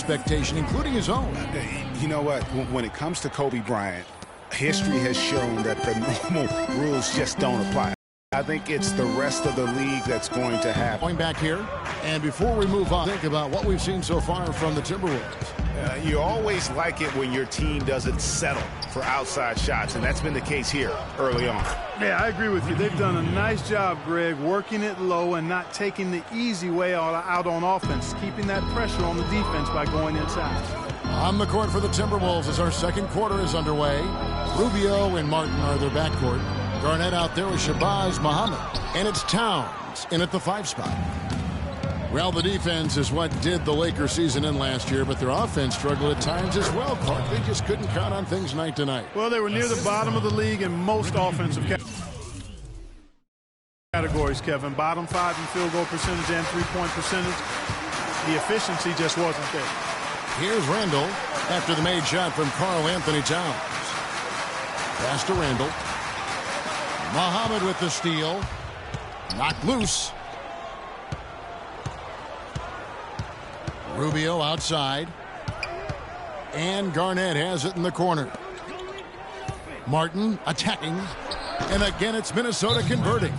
expectation, including his own. You know what? When it comes to Kobe Bryant, history has shown that the normal rules just don't apply. I think it's the rest of the league that's going to happen. Going back here, and before we move on, think about what we've seen so far from the Timberwolves. You always like it when your team doesn't settle for outside shots, and that's been the case here early on. Yeah, I agree with you. They've done a nice job, Greg, working it low and not taking the easy way out on offense, keeping that pressure on the defense by going inside. On the court for the Timberwolves as our second quarter is underway. Rubio and Martin are their backcourt. Garnett out there with Shabazz Muhammad. And it's Towns in at the 5 spot. Well, the defense is what did the Lakers season in last year, but their offense struggled at times as well, Clark. They just couldn't count on things night to night. Well, they were near the bottom of the league in most offensive categories, Kevin. Bottom 5 in field goal percentage and three-point percentage. The efficiency just wasn't there. Here's Randall after the made shot from Karl Anthony Towns. Pass to Randall. Muhammad with the steal. Knocked loose. Rubio outside. And Garnett has it in the corner. Martin attacking. And again, it's Minnesota converting.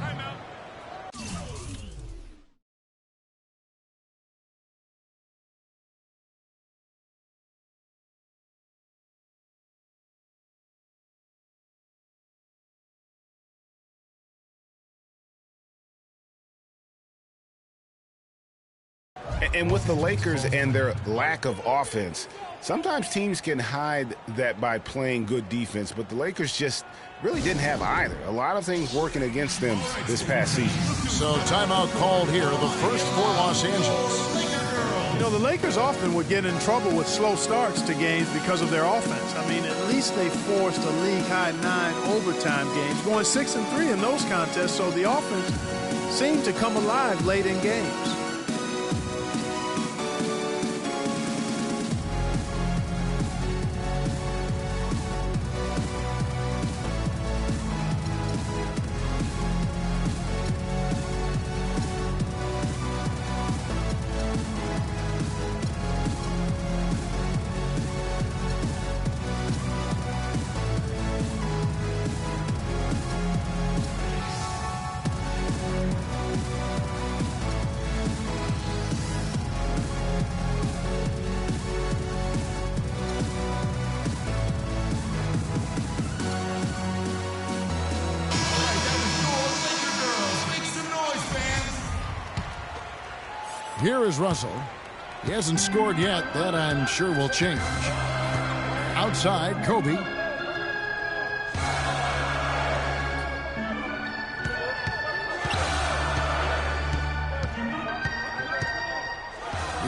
And with the Lakers and their lack of offense, sometimes teams can hide that by playing good defense, but the Lakers just really didn't have either. A lot of things working against them this past season. So timeout called here, the first for Los Angeles. You know, the Lakers often would get in trouble with slow starts to games because of their offense. I mean, at least they forced a league-high 9 overtime games, going 6-3 in those contests, so the offense seemed to come alive late in games. Here is Russell. He hasn't scored yet. That I'm sure will change. Outside, Kobe.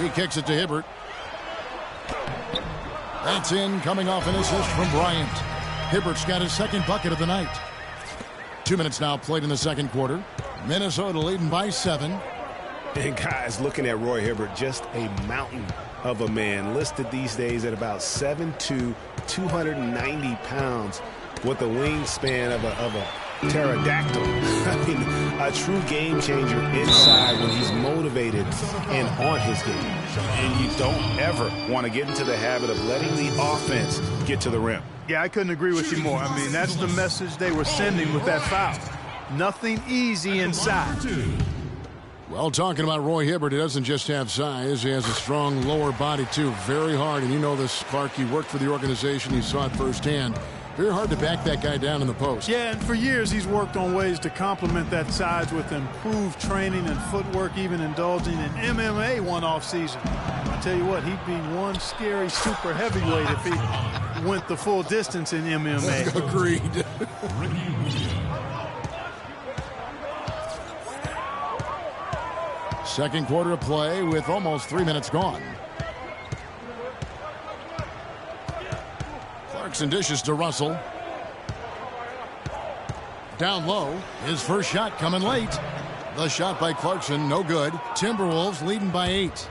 He kicks it to Hibbert. That's in, coming off an assist from Bryant. Hibbert's got his second bucket of the night. 2 minutes now played in the second quarter. Minnesota leading by 7. And guys, looking at Roy Hibbert, just a mountain of a man, listed these days at about 7'2", 290 pounds, with the wingspan of a pterodactyl. I mean, a true game changer inside when he's motivated and on his game. And you don't ever want to get into the habit of letting the offense get to the rim. Yeah, I couldn't agree with you more. I mean, that's the message they were sending with that foul. Nothing easy inside. Well, talking about Roy Hibbert, he doesn't just have size. He has a strong lower body, too. Very hard. And you know this, Clark. You worked for the organization. You saw it firsthand. Very hard to back that guy down in the post. Yeah, and for years he's worked on ways to complement that size with improved training and footwork, even indulging in MMA one off season. I tell you what, he'd be one scary super heavyweight if he went the full distance in MMA. Agreed. Second quarter of play with almost 3 minutes gone. Clarkson dishes to Russell. Down low. His first shot coming late. The shot by Clarkson, no good. Timberwolves leading by 8.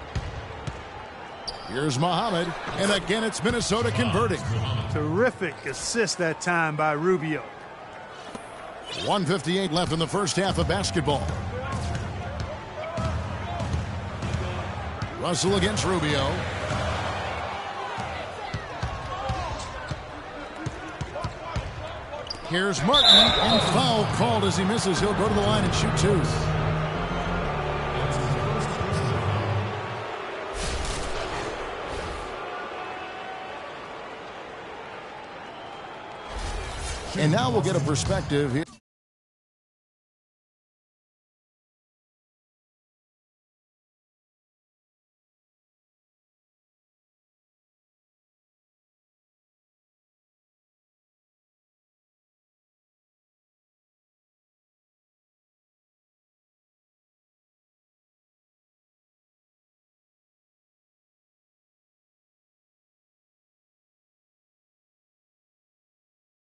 Here's Muhammad. And again, it's Minnesota converting. Terrific assist that time by Rubio. 1:58 left in the first half of basketball. Russell against Rubio. Here's Martin, and foul called as he misses. He'll go to the line and shoot two. And now we'll get a perspective here.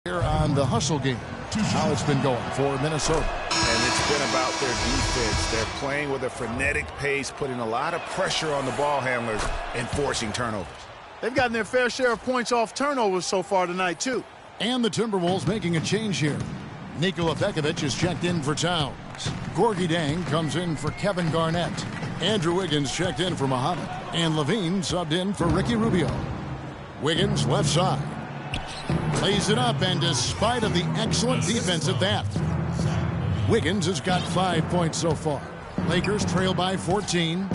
Here on the hustle game, how it's been going for Minnesota. And it's been about their defense. They're playing with a frenetic pace, putting a lot of pressure on the ball handlers and forcing turnovers. They've gotten their fair share of points off turnovers so far tonight, too. And the Timberwolves making a change here. Nikola Pekovic is checked in for Towns. Gorgie Dang comes in for Kevin Garnett. Andrew Wiggins checked in for Muhammad. And Levine subbed in for Ricky Rubio. Wiggins left side. Plays it up, and despite of the excellent defense at that, Wiggins has got 5 points so far. Lakers trail by 14.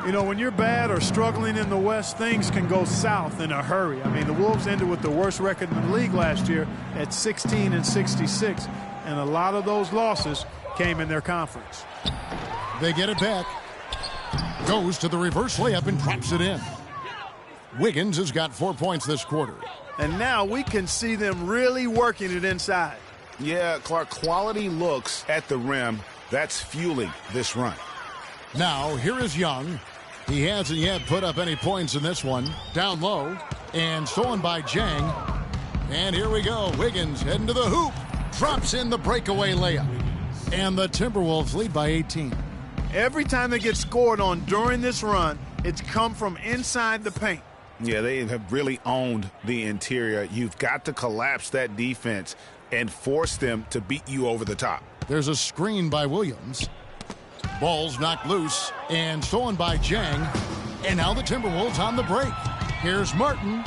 You know, when you're bad or struggling in the West, things can go south in a hurry. I mean, the Wolves ended with the worst record in the league last year at 16-66, and a lot of those losses came in their conference. They get it back. Goes to the reverse layup and drops it in. Wiggins has got 4 points this quarter. And now we can see them really working it inside. Yeah, Clark, quality looks at the rim. That's fueling this run. Now, here is Young. He hasn't yet put up any points in this one. Down low, and stolen by Jang. And here we go. Wiggins heading to the hoop. Drops in the breakaway layup. And the Timberwolves lead by 18. Every time they get scored on during this run, it's come from inside the paint. Yeah, they have really owned the interior. You've got to collapse that defense and force them to beat you over the top. There's a screen by Williams. Ball's knocked loose and stolen by Jang. And now the Timberwolves on the break. Here's Martin.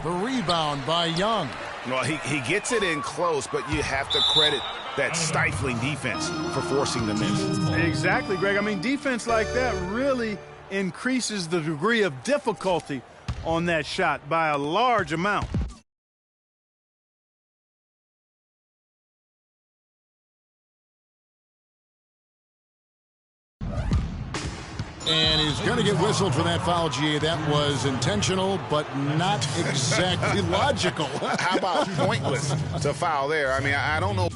The rebound by Young. Well, he gets it in close, but you have to credit that stifling defense for forcing the miss. Exactly, Greg. I mean, defense like that really increases the degree of difficulty on that shot by a large amount. And he's going to get whistled for that foul, G. That was intentional, but not exactly logical. How about pointless to foul there? I mean, I don't know.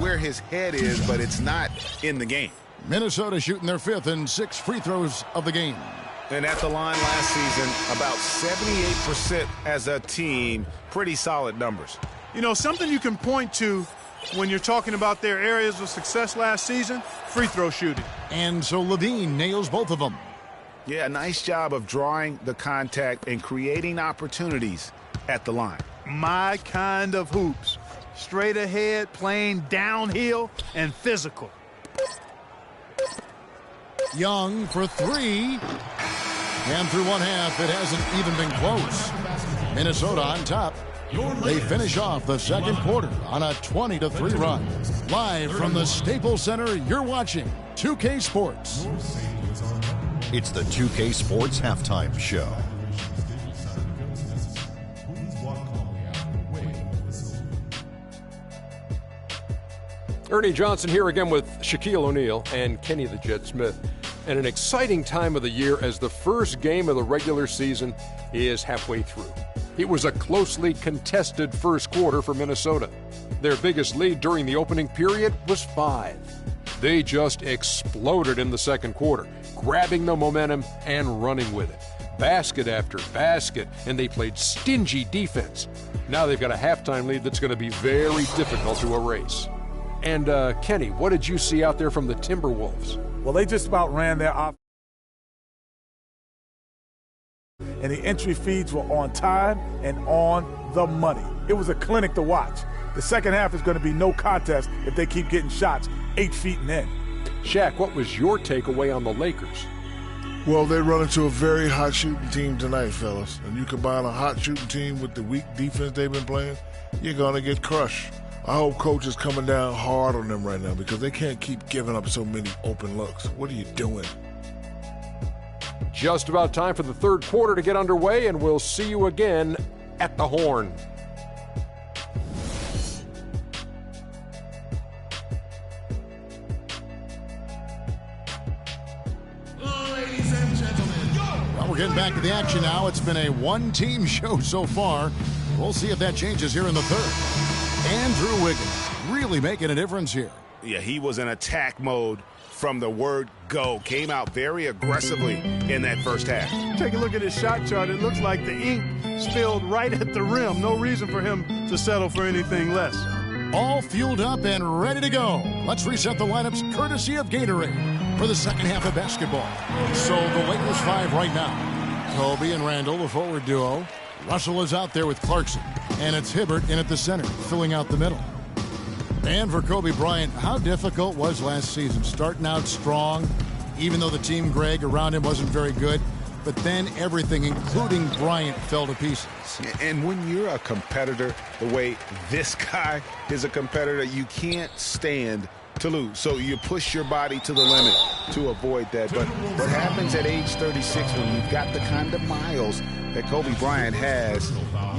Where his head is, but it's not in the game. Minnesota shooting their 5th and 6 free throws of the game. And at the line last season, about 78% as a team. Pretty solid numbers. You know, something you can point to when you're talking about their areas of success last season, free throw shooting. And so Levine nails both of them. Yeah, nice job of drawing the contact and creating opportunities at the line. My kind of hoops. Straight ahead, playing downhill, and physical. Young for 3. And through one half, it hasn't even been close. Minnesota on top. They finish off the second quarter on a 20-3 run. Live from the Staples Center, you're watching 2K Sports. It's the 2K Sports Halftime Show. Ernie Johnson here again with Shaquille O'Neal and Kenny the Jet Smith. And an exciting time of the year as the first game of the regular season is halfway through. It was a closely contested first quarter for Minnesota. Their biggest lead during the opening period was 5. They just exploded in the second quarter, grabbing the momentum and running with it. Basket after basket, and they played stingy defense. Now they've got a halftime lead that's going to be very difficult to erase. And, Kenny, what did you see out there from the Timberwolves? Well, they just about ran their offense. and the entry feeds were on time and on the money. It was a clinic to watch. The second half is going to be no contest if they keep getting shots 8 feet and in. Shaq, what was your takeaway on the Lakers? Well, they run into a very hot shooting team tonight, fellas. And you combine a hot shooting team with the weak defense they've been playing, you're going to get crushed. I hope coach is coming down hard on them right now because they can't keep giving up so many open looks. What are you doing? Just about time for the third quarter to get underway, and we'll see you again at the Horn. Well, we're getting back to the action now. It's been a one-team show so far. We'll see if that changes here in the third. Andrew Wiggins really making a difference here. Yeah, he was in attack mode from the word go. Came out very aggressively in that first half. Take a look at his shot chart. It looks like the ink spilled right at the rim. No reason for him to settle for anything less. All fueled up and ready to go. Let's reset the lineups courtesy of Gatorade for the second half of basketball. So the Lakers 5 right now. Kobe and Randall, the forward duo. Russell is out there with Clarkson. And it's Hibbert in at the center, filling out the middle. And for Kobe Bryant, how difficult was last season? Starting out strong, even though the team, Greg, around him wasn't very good. But then everything, including Bryant, fell to pieces. And when you're a competitor, the way this guy is a competitor, you can't stand to lose. So you push your body to the limit to avoid that. But what happens at age 36 when you've got the kind of miles that Kobe Bryant has,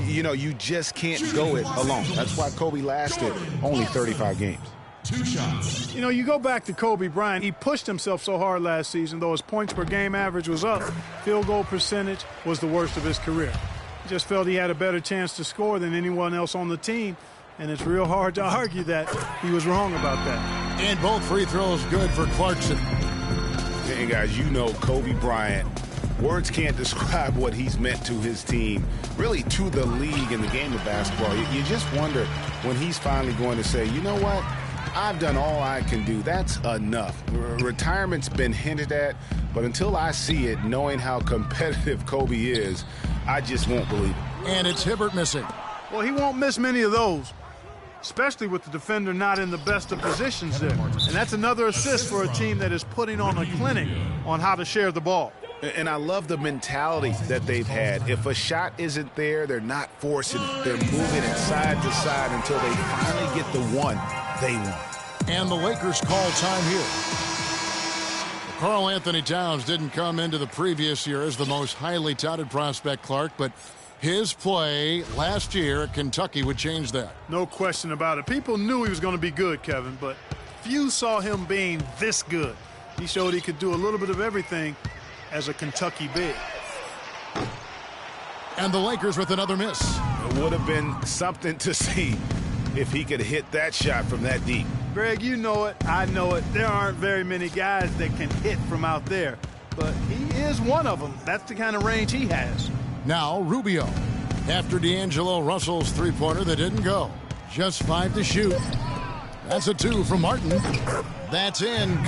you know, you just can't go it alone. That's why Kobe lasted only 35 games. 2 shots. You know, you go back to Kobe Bryant. He pushed himself so hard last season, though his points per game average was up. Field goal percentage was the worst of his career. He just felt he had a better chance to score than anyone else on the team, and it's real hard to argue that he was wrong about that. And both free throws good for Clarkson. And guys, you know Kobe Bryant, words can't describe what he's meant to his team, really to the league and the game of basketball. You just wonder when he's finally going to say, you know what? I've done all I can do. That's enough. Retirement's been hinted at, but until I see it, knowing how competitive Kobe is, I just won't believe it. And it's Hibbert missing. Well, he won't miss many of those, especially with the defender not in the best of positions there. And that's another assist for a team that is putting on a clinic on how to share the ball. And I love the mentality that they've had. If a shot isn't there, they're not forcing it. They're moving it side to side until they finally get the one they want. And the Lakers call time here. Karl Anthony Towns didn't come into the previous year as the most highly touted prospect, Clark, but his play last year at Kentucky would change that. No question about it. People knew he was going to be good, Kevin, but few saw him being this good. He showed he could do a little bit of everything as a Kentucky big. And the Lakers with another miss. It would have been something to see if he could hit that shot from that deep. Greg, you know it. I know it. There aren't very many guys that can hit from out there, but he is one of them. That's the kind of range he has. Now Rubio. After D'Angelo Russell's three-pointer that didn't go. Just 5 to shoot. That's a 2 from Martin. That's in.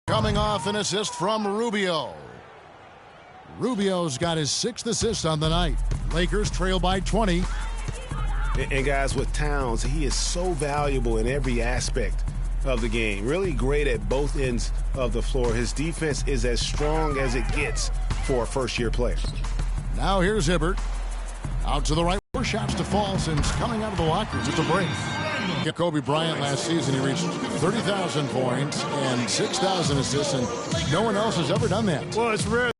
Coming off an assist from Rubio. Rubio's got his 6th assist on the night. Lakers trail by 20. And guys, with Towns, he is so valuable in every aspect of the game. Really great at both ends of the floor. His defense is as strong as it gets for a first-year player. Now here's Hibbert. Out to the right. 4 shots to fall since coming out of the lockers. It's a break. Kobe Bryant last season, he reached 30,000 points and 6,000 assists, and no one else has ever done that. Well, it's rare.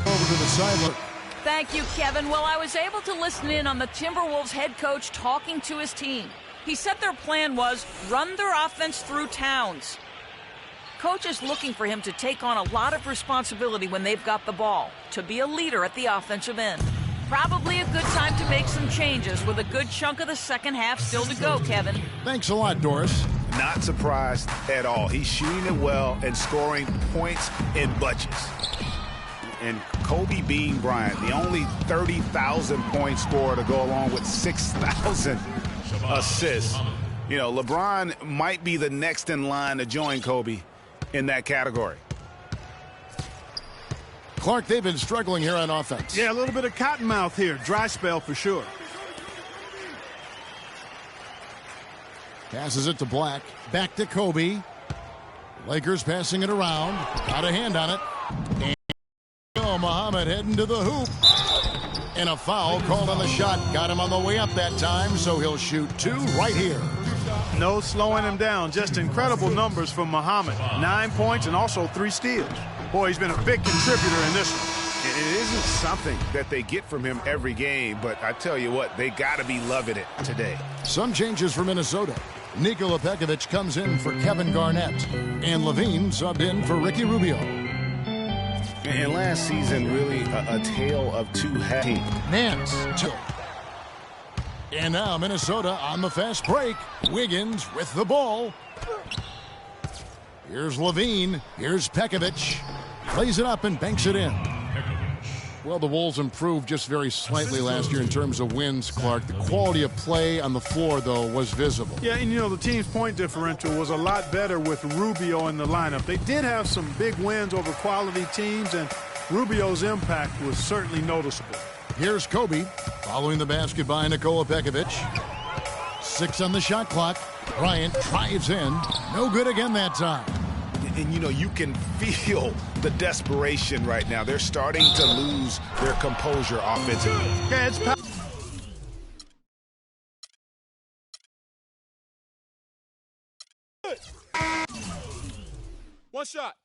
Over to the sideline. Thank you, Kevin. Well, I was able to listen in on the Timberwolves head coach talking to his team. He said their plan was run their offense through Towns. Coach is looking for him to take on a lot of responsibility when they've got the ball, to be a leader at the offensive end. Probably a good time to make some changes with a good chunk of the second half still to go, Kevin. Thanks a lot, Doris. Not surprised at all. He's shooting it well and scoring points in bunches. And Kobe Bean Bryant, the only 30,000-point scorer to go along with 6,000 assists. You know, LeBron might be the next in line to join Kobe in that category. Clark, they've been struggling here on offense. Yeah, a little bit of cottonmouth here. Dry spell for sure. Passes it to Black. Back to Kobe. Lakers passing it around. Got a hand on it. And Muhammad heading to the hoop. And a foul called on the shot. Got him on the way up that time, so he'll shoot 2 right here. No slowing him down. Just incredible numbers from Muhammad. 9 points and also 3 steals. Boy, he's been a big contributor in this one. It isn't something that they get from him every game, but I tell you what, they got to be loving it today. Some changes for Minnesota. Nikola Pekovic comes in for Kevin Garnett. And Levine subbed in for Ricky Rubio. And last season, really a tale of two halves. Nance. And now Minnesota on the fast break. Wiggins with the ball. Here's Levine. Here's Pekovic. Plays it up and banks it in. Well, the Wolves improved just very slightly last year in terms of wins, Clark. The quality of play on the floor, though, was visible. Yeah, and, you know, the team's point differential was a lot better with Rubio in the lineup. They did have some big wins over quality teams, and Rubio's impact was certainly noticeable. Here's Kobe following the basket by Nikola Pekovic. 6 on the shot clock. Bryant drives in. No good again that time. And, you know, you can feel the desperation right now. They're starting to lose their composure offensively. Yeah, it's one shot.